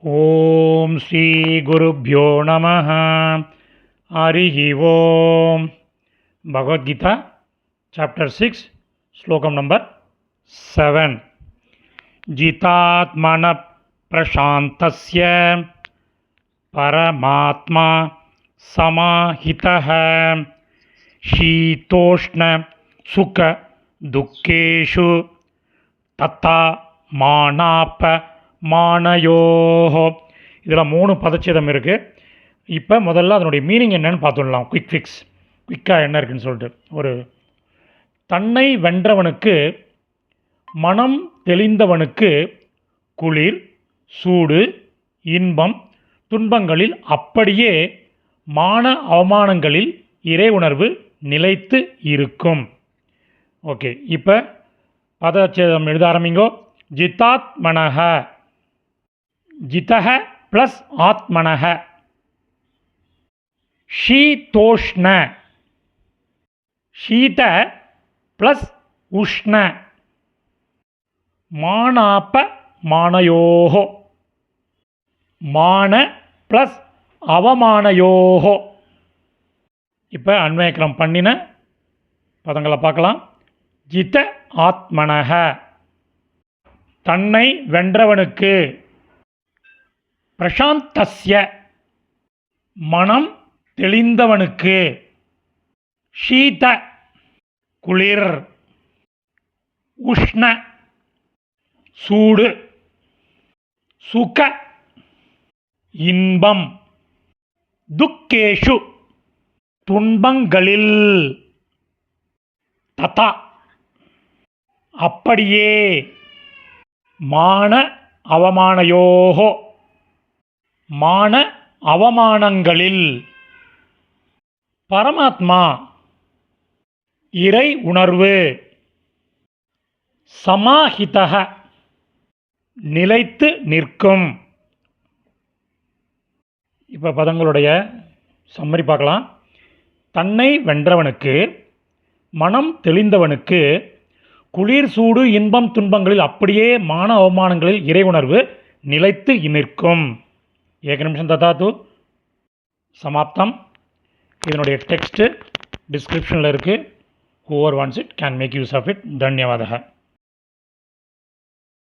ஓம் ஸ்ரீ குருப்யோ நமः. ஹரிஹி ஓம். பகவத்கீதா சாப்டர் 6 ஸ்லோகம் நம்பர் 7. ஜிதாத்மன பிரசாந்தஸ்ய பரமாத்மா சமாஹிதः ஷீதோஷ்ண சுக துக்கேஷு தத்தா மானாப மானயோஹோ. இதில் 3 பதச்சேதம் இருக்குது. இப்போ முதல்ல அதனுடைய மீனிங் என்னன்னு பார்த்துடலாம். குயிக்காக என்ன இருக்குன்னு சொல்லிட்டு. ஒரு தன்னை வென்றவனுக்கு, மனம் தெளிந்தவனுக்கு குளிர், சூடு, இன்பம், துன்பங்களில் அப்படியே மான அவமானங்களில் இறை உணர்வு நிலைத்து இருக்கும். ஓகே, இப்போ பதச்சேதம் எழுத ஆரம்பிங்கோ. ஜிதாத்மனஹ, ஜிதஹ ப்ளஸ் ஆத்மனஹ. ஷீதோஷ்ண, ஷீத ப்ளஸ் உஷ்ண. மானாப மானயோஹோ, மான ப்ளஸ் அவமானயோஹோ. இப்போ அன்வயக்கிரம் பண்ணின பதங்களை பார்க்கலாம். ஜித ஆத்மனஹ, தன்னை வென்றவனுக்கு. பிரசாந்தஸ்ய, மனம் தெளிந்தவனுக்கு. ஷீத, குளிர். உஷ்ண, சூடு. சுக, இன்பம். துக்கேஷு, துன்பங்களில். ததா, அப்படியே. மான அவமானயோஹோ, மான அவமானங்களில். பரமாத்மா, இறை உணர்வு. சமாஹிதஹ, நிலைத்து நிற்கும். இப்போ பதங்களுடைய சம்மரி பார்க்கலாம். தன்னை வென்றவனுக்கு, மனம் தெளிந்தவனுக்கு குளிர், சூடு, இன்பம், துன்பங்களில் அப்படியே மான அவமானங்களில் இறை உணர்வு நிலைத்து நிற்கும். ஏக நிமிஷம் ததாத்து. சமாப்தம். இதனுடைய டெக்ஸ்ட்டு டிஸ்கிரிப்ஷனில் இருக்குது. Whoever wants it can make use of it. தன்யவாதக.